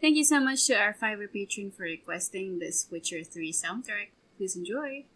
Thank you so much to our Fiverr patron for requesting this Witcher 3 soundtrack. Please enjoy!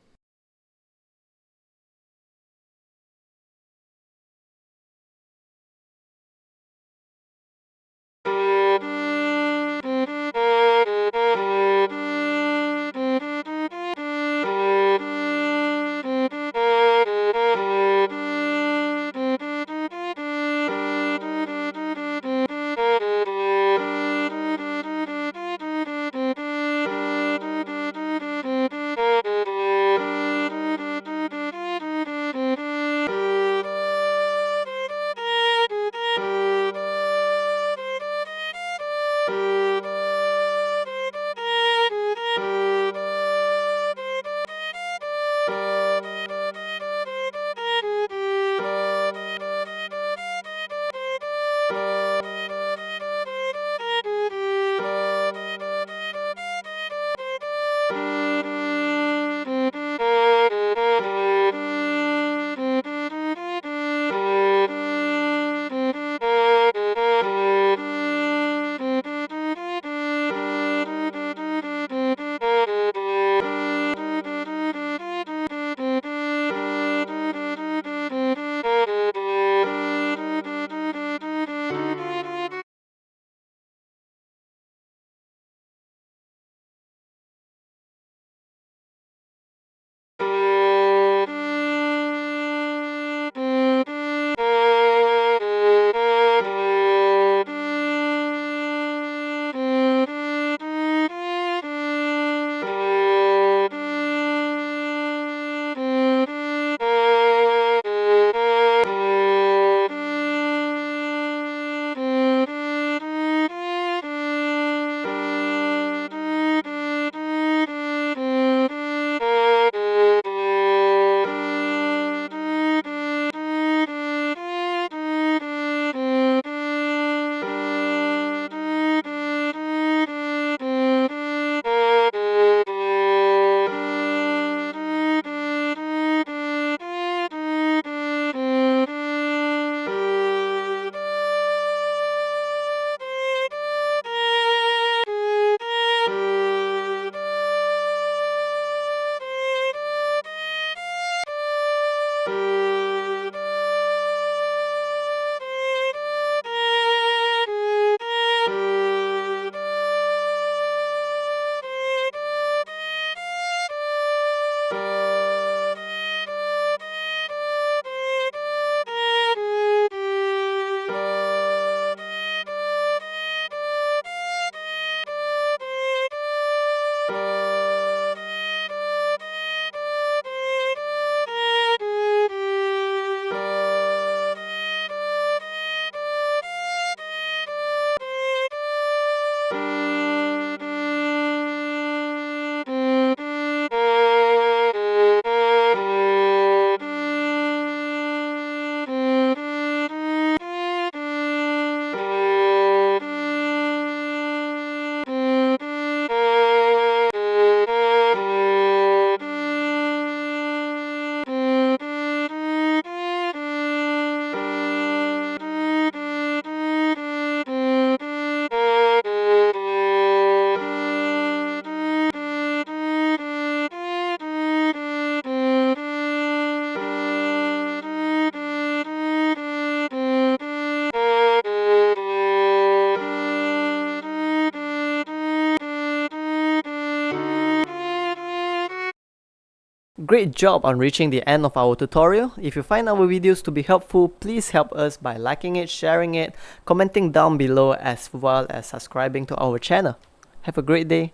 Great job on reaching the end of our tutorial. If you find our videos to be helpful, please help us by liking it, sharing it, commenting down below, as well as subscribing to our channel. Have a great day.